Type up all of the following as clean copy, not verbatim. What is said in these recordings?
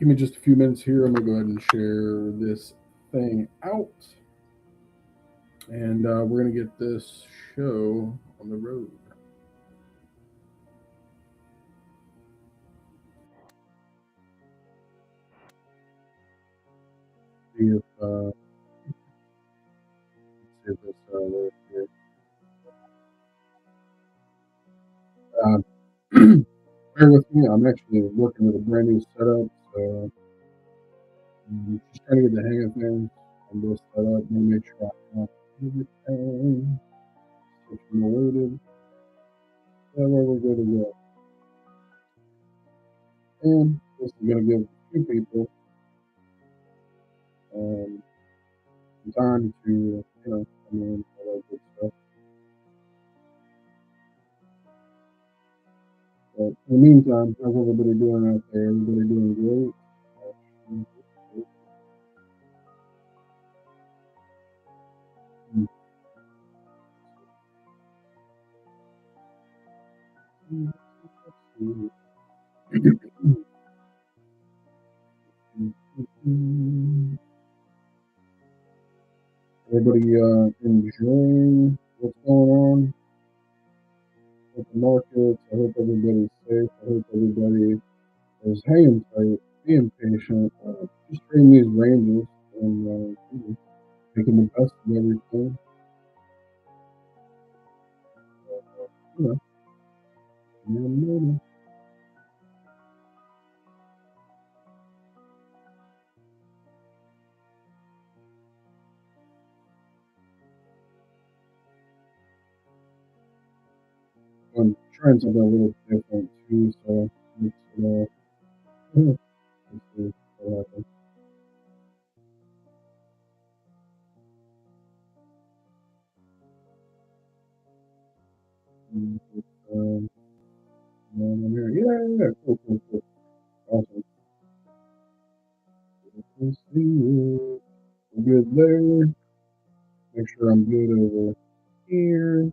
Give me just a few minutes here. I'm gonna go ahead and share this thing out, and we're gonna get this show on the road. See if this works here. Uh, bear with me. I'm actually working with a brand new setup, so I'm just trying to get the hang of things on this setup. Let me make sure I have everything situated. That way we're good to go. And this is going to give a few people um, some time to, come in, all that good stuff. But in the meantime, how's everybody doing out there? Everybody doing great? Everybody enjoying what's going on with the markets? I hope everybody's safe. I hope everybody is hanging tight, being patient, just trading these ranges and making the best of everything. You know, maybe. I'm trying something a little different too, so it's, let's see what happens. Um, I'm here. Yeah, cool, cool, cool. Awesome. Let's see. I'm good there. Make sure I'm good over here.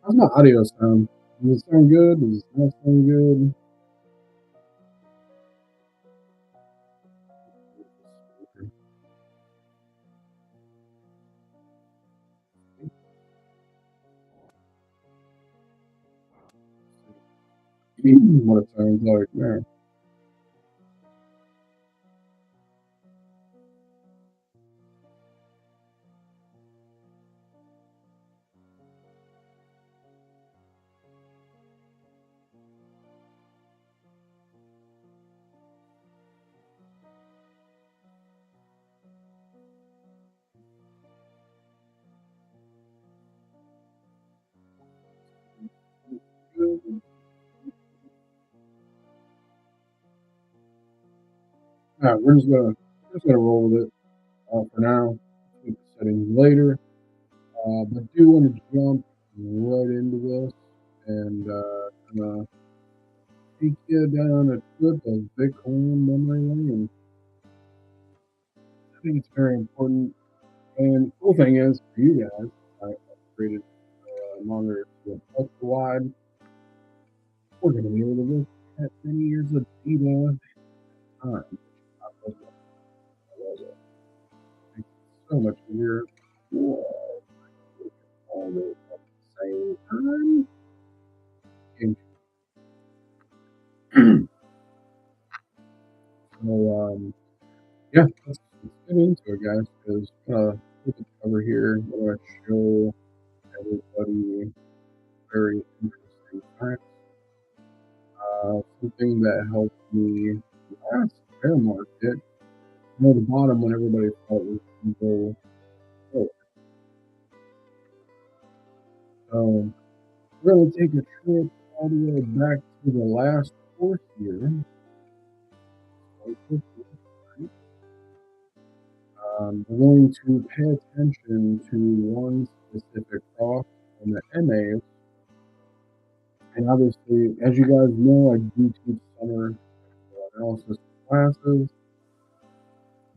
How's my audio sound? Does it sound good? Does it not sound good? What it sounds like now. Alright, we're just gonna roll with it for now. Tweak the settings later. But do want to jump right into this and kind of take you down a trip of Bitcoin memory lane. I think it's very important. And the cool thing is, for you guys, I upgraded monitor to an ultra wide. We're going to be able to look at many years of data time. I love it. I love it. Makes it so much easier. Whoa, all this at the same time. And so, yeah, let's get into it, guys, because look at the cover here. I want to show everybody very interesting facts. Something that helped me last bear market. The bottom when everybody thought it was going to go lower. So we're going to take a trip all the way back to the last fourth year. We're going to pay attention to one specific cross on the MAs And obviously, as you guys know, I do teach summer analysis classes.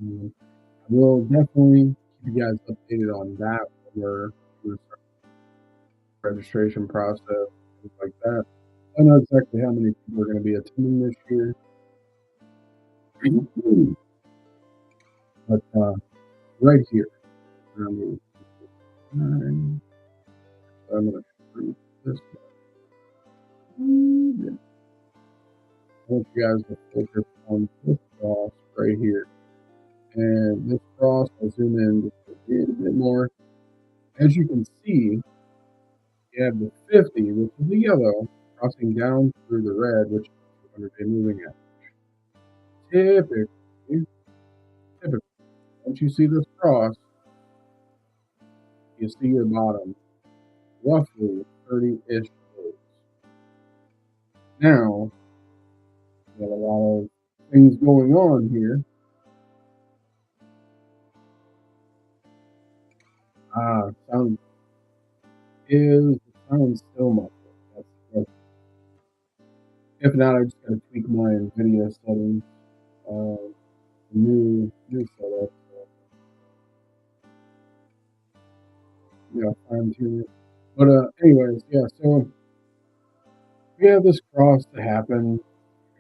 I will definitely keep you guys updated on that when we're starting the registration process, things like that. I don't know exactly how many people are going to be attending this year, but right here, I'm going to shoot this. I want you guys to focus on this cross right here. And this cross, I'll zoom in just a little bit more. As you can see, you have the 50, which is the yellow, crossing down through the red, which is 200-day moving average. Typically, once you see this cross, you see your bottom, roughly 30-ish days. Now, we got a lot of things going on here. Sounds still muffled. That's if not, I just gotta tweak my NVIDIA settings. New setup. So, yeah, fine tune it. But anyways, yeah. So we have this cross to happen.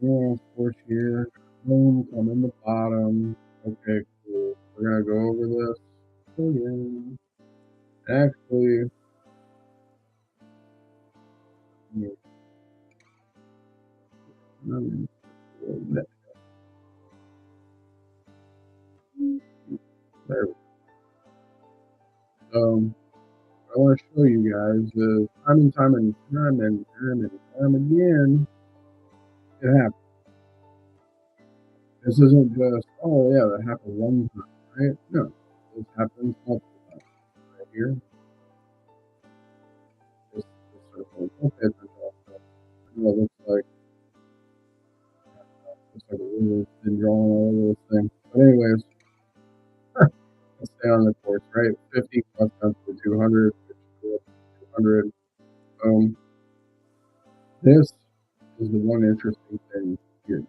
Yeah, course here. Boom, come in the bottom. Okay, cool. We're gonna go over this again. Actually, there. I want to show you guys the time again, it happens. This isn't just, oh yeah, that happened one time, right? No, this happens multiple times. Right here, this circle. Okay, it looks like a ruler's been drawn all over this thing. But anyways, let's stay on the course, right? 50 cross down to 200, 200. This is the one interesting thing here.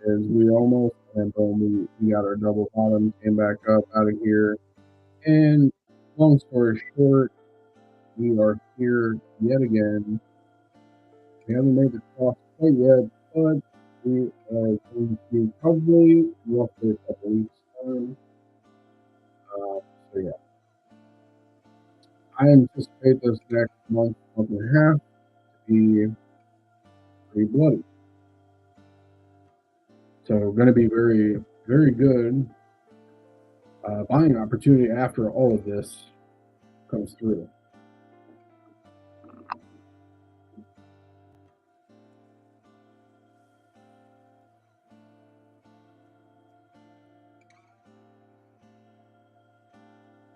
Is we almost, and boom, we got our double bottom, came back up out of here. And long story short, we are here yet again. We haven't made the cross quite yet, but we are going to probably roughly a couple weeks time. So yeah, I anticipate this next month and a half to be pretty bloody. So going to be very, very good buying opportunity after all of this comes through.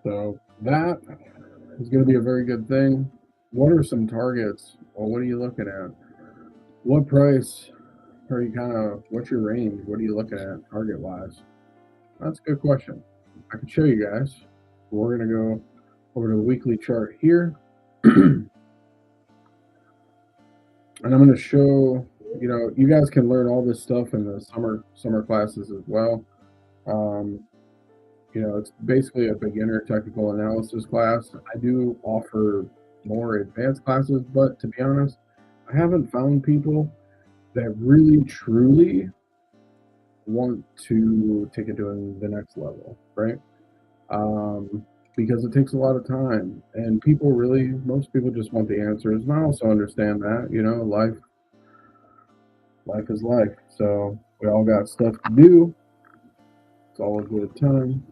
So that is going to be a very good thing. What are some targets? Well, what are you looking at? What price are you what's your range? What are you looking at target wise? That's a good question. I can show you guys. We're going to go over to the weekly chart here. And I'm going to show, you guys can learn all this stuff in the summer classes as well. It's basically a beginner technical analysis class. I do offer more advanced classes, but to be honest, I haven't found people that really truly want to take it to the next level, right? Because it takes a lot of time, and most people just want the answers. And I also understand that, life is life. So we all got stuff to do. It's all a good time.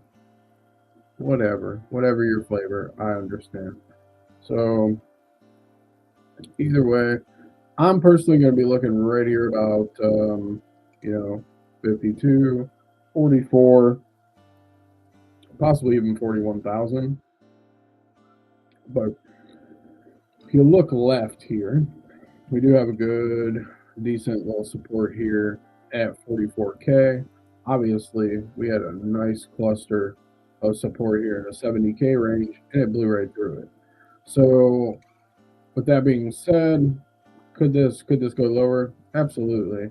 Whatever your flavor, I understand. So either way, I'm personally going to be looking right here about 52, 44, possibly even 41,000. But if you look left here, we do have a good, decent little support here at 44K. Obviously, we had a nice cluster of support here in the 70K range, and it blew right through it. So, with that being said, Could this go lower? Absolutely.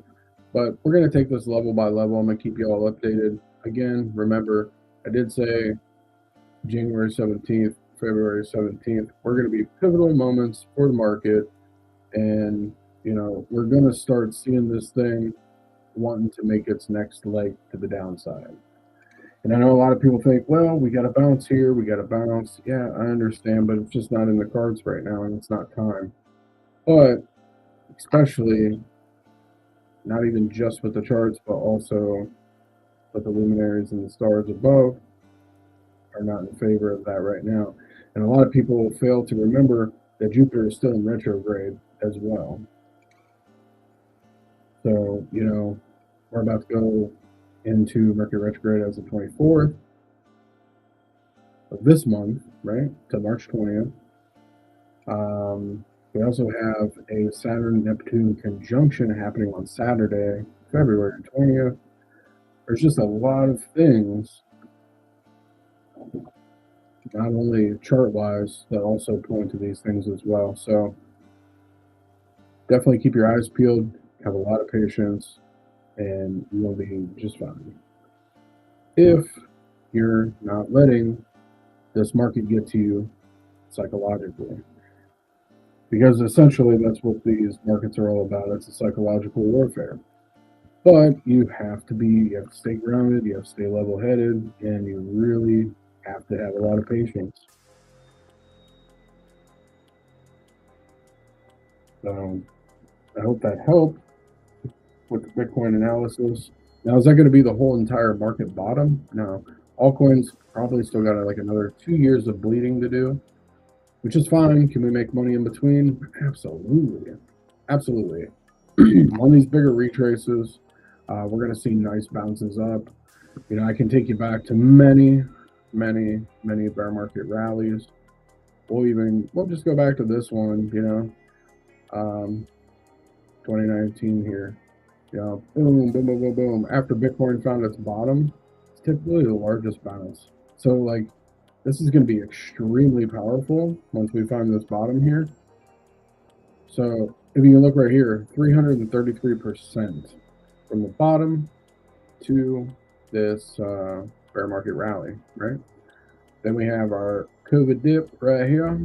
But we're gonna take this level by level. I'm gonna keep you all updated. Again, remember, I did say January 17th, February 17th. We're gonna be pivotal moments for the market, and we're gonna start seeing this thing wanting to make its next leg to the downside. And I know a lot of people think, well, we got to bounce here, we got to bounce. Yeah, I understand, but it's just not in the cards right now, and it's not time. But especially, not even just with the charts, but also with the luminaries and the stars above are not in favor of that right now. And a lot of people fail to remember that Jupiter is still in retrograde as well. So, we're about to go into Mercury retrograde as the 24th of this month, right, to March 20th. We also have a Saturn-Neptune conjunction happening on Saturday, February 20th. There's just a lot of things, not only chart-wise, that also point to these things as well. So definitely keep your eyes peeled, have a lot of patience, and you'll be just fine. If you're not letting this market get to you psychologically. Because essentially that's what these markets are all about. It's a psychological warfare. But you have to stay grounded, you have to stay level headed, and you really have to have a lot of patience. So I hope that helped with the Bitcoin analysis. Now, is that going to be the whole entire market bottom? No. Altcoins probably still got like another 2 years of bleeding to do, which is fine. Can we make money in between? Absolutely. Absolutely. On these bigger retraces, we're going to see nice bounces up. I can take you back to many, many, many bear market rallies. We'll just go back to this one, 2019 here. Boom, boom, boom, boom, boom. After Bitcoin found its bottom, it's typically the largest bounce. So, like, this is going to be extremely powerful once we find this bottom here. So, if you can look right here, 333% from the bottom to this bear market rally, right? Then we have our COVID dip right here.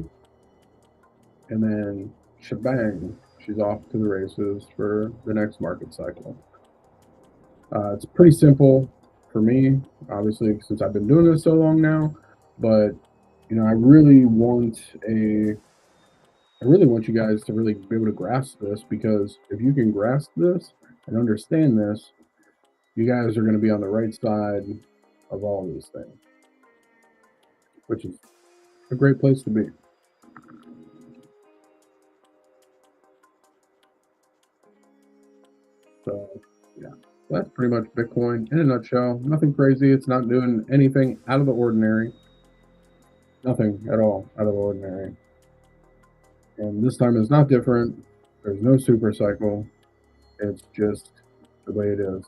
And then shebang, she's off to the races for the next market cycle. It's pretty simple for me, obviously, since I've been doing this so long now. But I really want you guys to really be able to grasp this, because if you can grasp this and understand this, you guys are going to be on the right side of all these things, which is a great place to be. So, yeah, that's pretty much Bitcoin in a nutshell. Nothing crazy. It's not doing anything out of the ordinary. Nothing at all out of the ordinary. And this time is not different. There's no super cycle. It's just the way it is.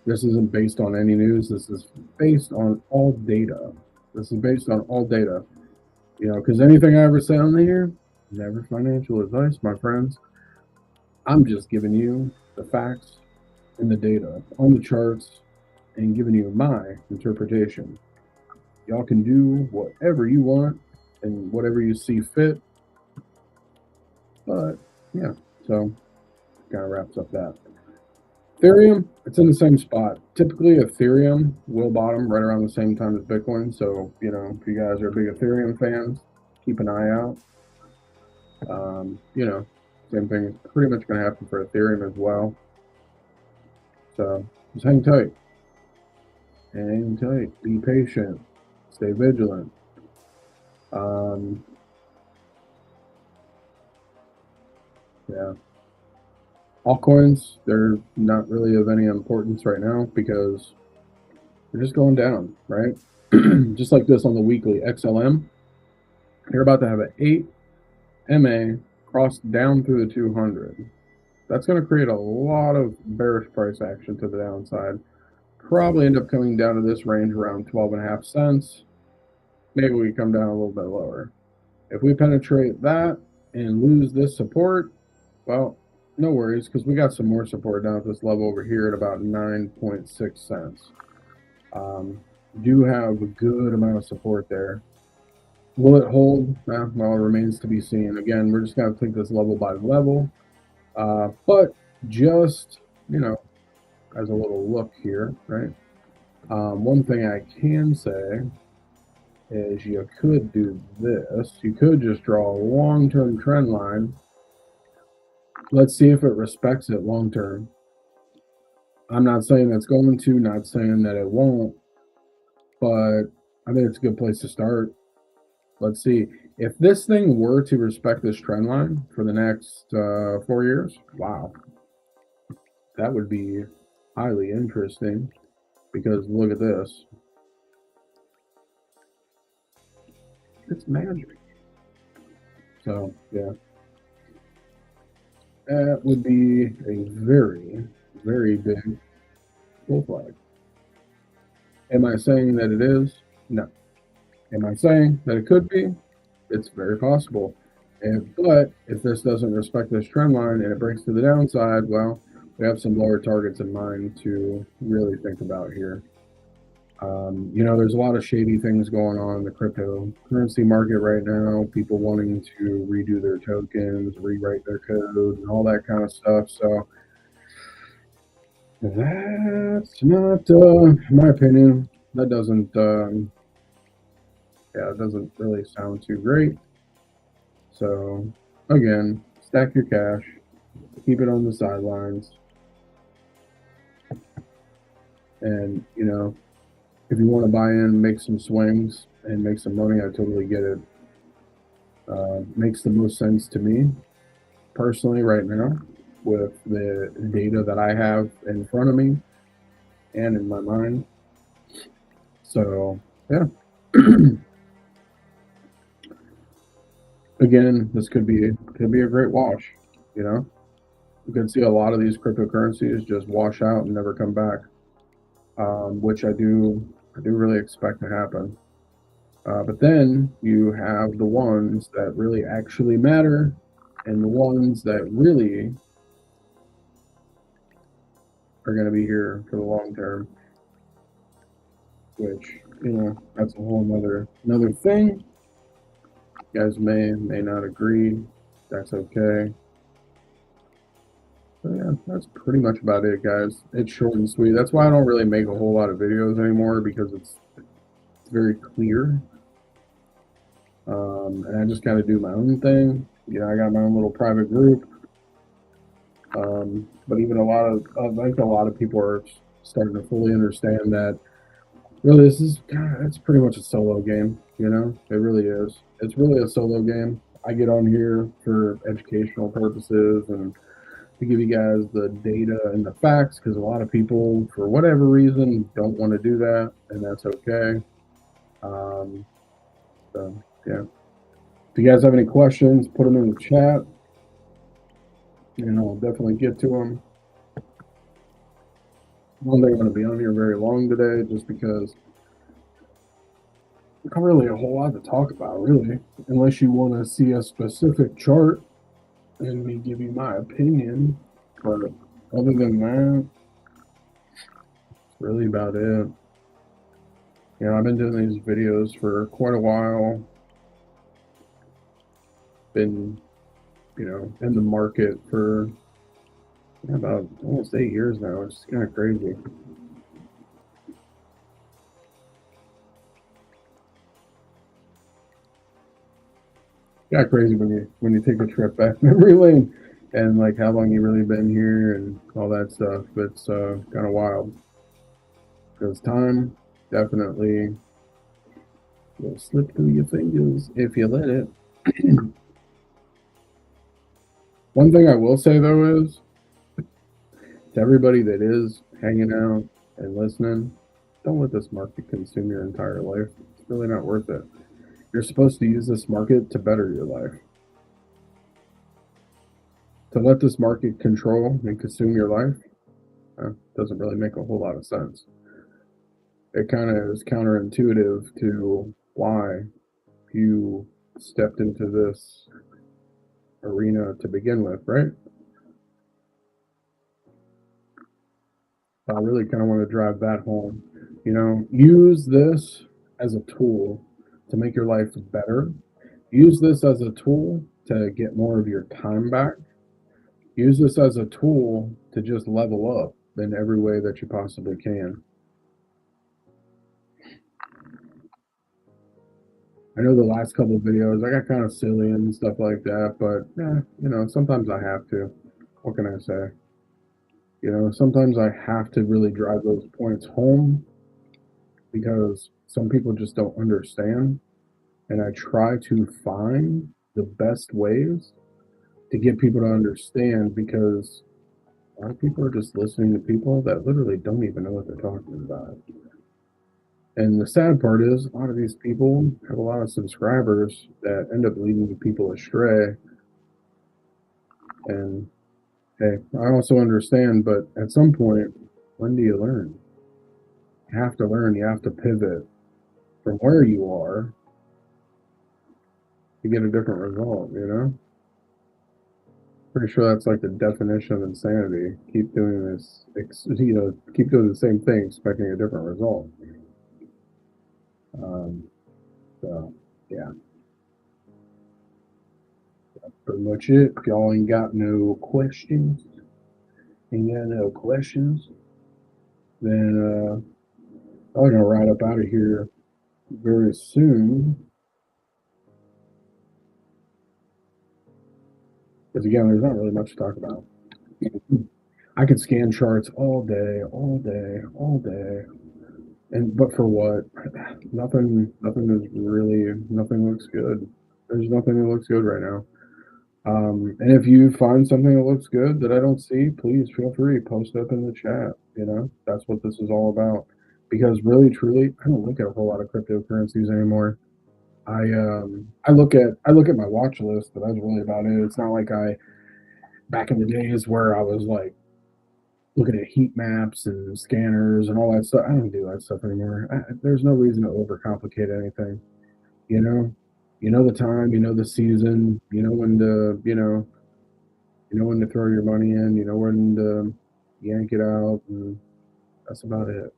This isn't based on any news. This is based on all data. Because anything I ever say on here, never financial advice, my friends. I'm just giving you the facts and the data on the charts and giving you my interpretation. Y'all can do whatever you want and whatever you see fit. But yeah, so kind of wraps up that. Ethereum, it's in the same spot. Typically, Ethereum will bottom right around the same time as Bitcoin. So, if you guys are big Ethereum fans, keep an eye out. Same thing is pretty much going to happen for Ethereum as well. So, just hang tight. Hang tight. Be patient. Stay vigilant. Yeah. Altcoins, they're not really of any importance right now because they're just going down, right? Just like this on the weekly, XLM, they're about to have an 8 MA cross down through the 200. That's going to create a lot of bearish price action to the downside. Probably end up coming down to this range around 12.5 cents. Maybe we come down a little bit lower. If we penetrate that, and lose this support, well, no worries, because we got some more support down at this level over here at about 9.6 cents. Um, do have a good amount of support there. Will it hold? Well, it remains to be seen. Again, we're just going to take this level by level. But just, as a little look here, right? One thing I can say is you could do this. You could just draw a long-term trend line. Let's see if it respects it long-term. I'm not saying that's going to, not saying that it won't, but I think it's a good place to start. Let's see. If this thing were to respect this trend line for the next 4 years, wow, that would be highly interesting because look at this. It's magic. So, yeah, that would be a very, very big bull flag. Am I saying that it is? No. Am I saying that it could be? It's very possible. But if this doesn't respect this trend line and it breaks to the downside, well, we have some lower targets in mind to really think about here. There's a lot of shady things going on in the cryptocurrency market right now. People wanting to redo their tokens, rewrite their code, and all that kind of stuff. So that's not, in my opinion, that doesn't, it doesn't really sound too great. So again, stack your cash, keep it on the sidelines, and if you want to buy in, make some swings and make some money, I totally get it. Makes the most sense to me personally right now with the data that I have in front of me and in my mind. So yeah. Again, this could be a great wash. You could see a lot of these cryptocurrencies just wash out and never come back, which I do really expect to happen. But then you have the ones that really actually matter, and the ones that really are going to be here for the long term. Which that's a whole another thing. You guys may not agree. That's okay. But yeah, that's pretty much about it, guys. It's short and sweet. That's why I don't really make a whole lot of videos anymore because it's very clear. And I just kind of do my own thing. I got my own little private group. But even I think a lot of people are starting to fully understand that really it's pretty much a solo game. It really is. It's really a solo game. I get on here for educational purposes and to give you guys the data and the facts because a lot of people, for whatever reason, don't want to do that, and that's okay. So yeah. If you guys have any questions, put them in the chat, and I'll definitely get to them. I don't think I'm going to be on here very long today, just because there's not really a whole lot to talk about, really, unless you want to see a specific chart and me give you my opinion. But other than that, that's really about it. I've been doing these videos for quite a while. Been, in the market for about almost 8 years now. It's kind of crazy. Yeah, crazy when you take a trip back memory lane and like how long you really been here and all that stuff. It's kind of wild because time definitely will slip through your fingers if you let it. One thing I will say though is to everybody that is hanging out and listening, don't let this market consume your entire life. It's really not worth it. You're supposed to use this market to better your life. To let this market control and consume your life doesn't really make a whole lot of sense. It kind of is counterintuitive to why you stepped into this arena to begin with, right? I really kind of want to drive that home. Use this as a tool to make your life better. Use this as a tool to get more of your time back. Use this as a tool to just level up in every way that you possibly can. I know the last couple of videos I got kind of silly and stuff like that, but yeah, sometimes I have to. What can I say? Sometimes I have to really drive those points home because some people just don't understand. And I try to find the best ways to get people to understand because a lot of people are just listening to people that literally don't even know what they're talking about. And the sad part is, a lot of these people have a lot of subscribers that end up leading people astray. And hey, I also understand, but at some point, when do you learn? You have to learn, you have to pivot from where you are to get a different result. Pretty sure that's like the definition of insanity. Keep doing this, keep doing the same thing, expecting a different result. Um, so, yeah, that's pretty much it. If y'all ain't got no questions, then I'm gonna ride up out of here very soon. Because again, there's not really much to talk about. I could scan charts all day, all day, all day, and but for what? Nothing is really. Nothing looks good. There's nothing that looks good right now. And if you find something that looks good that I don't see, please feel free post up in the chat. That's what this is all about. Because really, truly, I don't look at a whole lot of cryptocurrencies anymore. I look at my watch list, but that's really about it. It's not like I back in the days where I was like looking at heat maps and scanners and all that stuff. I don't do that stuff anymore. There's no reason to overcomplicate anything. You know, you know the time, you know the season, you know when to throw your money in, you know when to yank it out, and that's about it.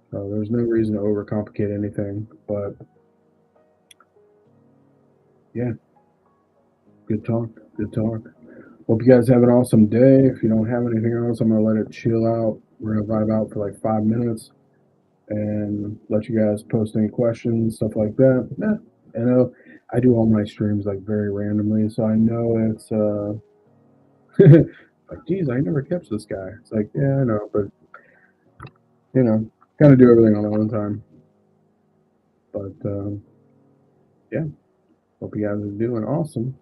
So there's no reason to overcomplicate anything. But yeah, good talk. Good talk. Hope you guys have an awesome day. If you don't have anything else, I'm gonna let it chill out. We're gonna vibe out for like 5 minutes and let you guys post any questions, stuff like that. Yeah, I know I do all my streams like very randomly, so I know it's like, geez, I never catch this guy. It's like, yeah, I know, but you know, kind of do everything on my own time. But yeah, hope you guys are doing awesome.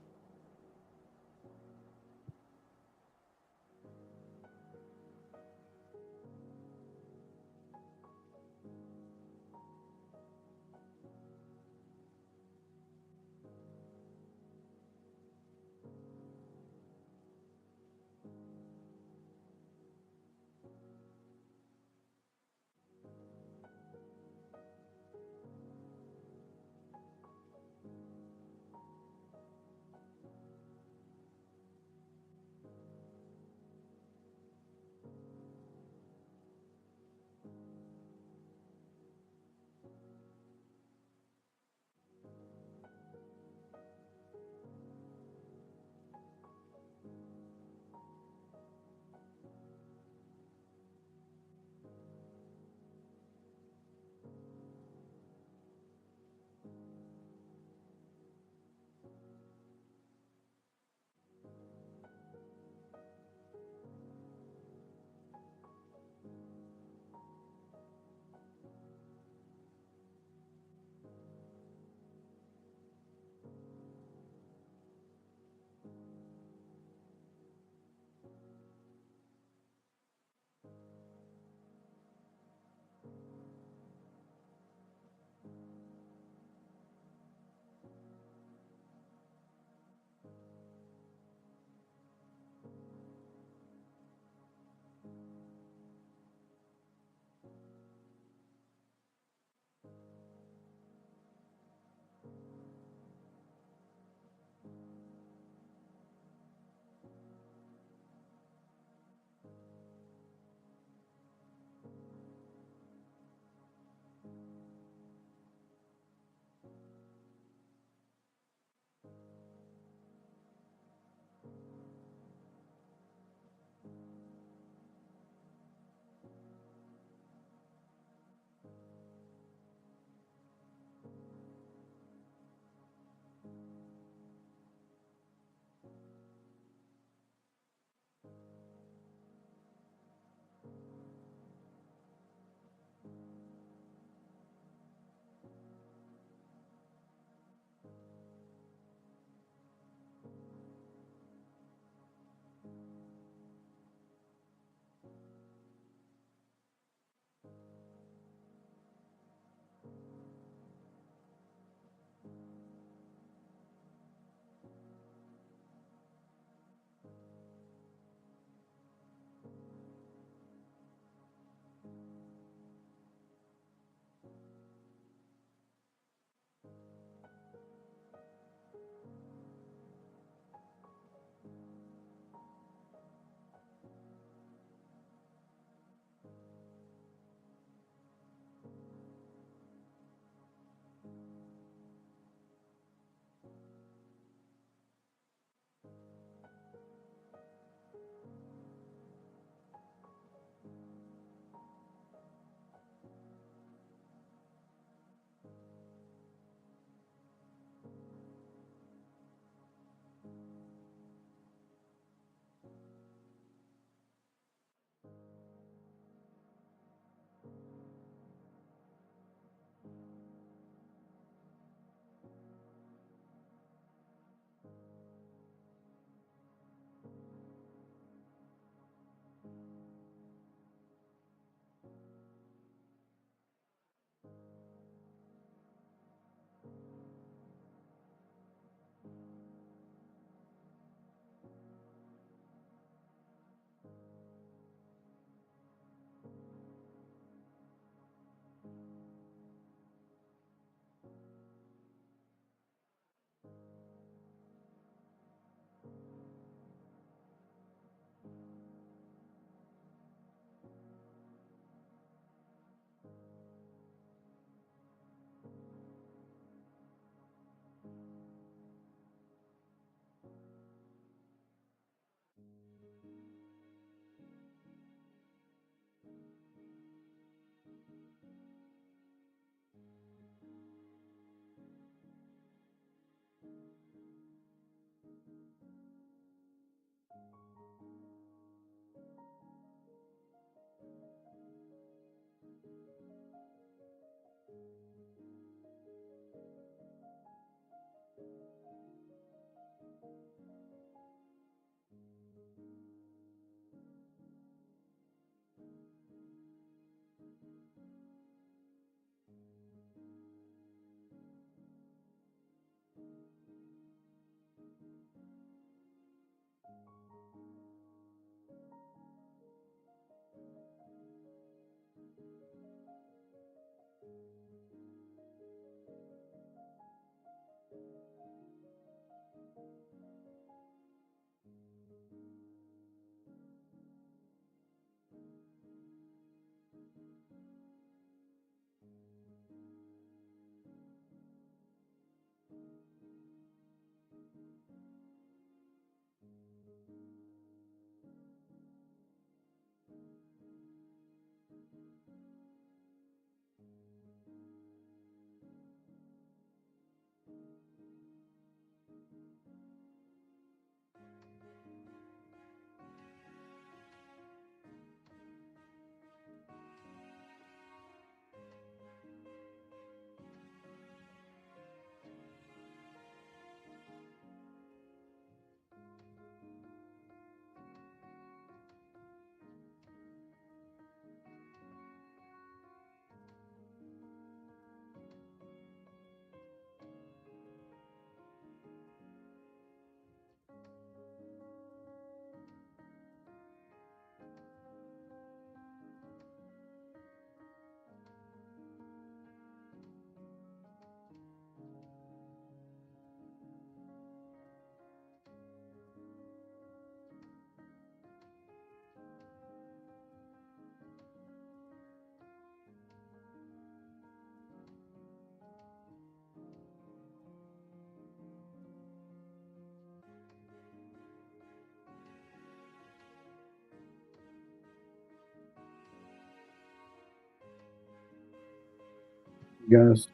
Guys,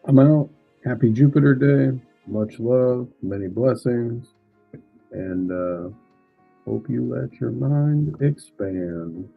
I'm out. Happy Jupiter Day. Much love, many blessings, and hope you let your mind expand.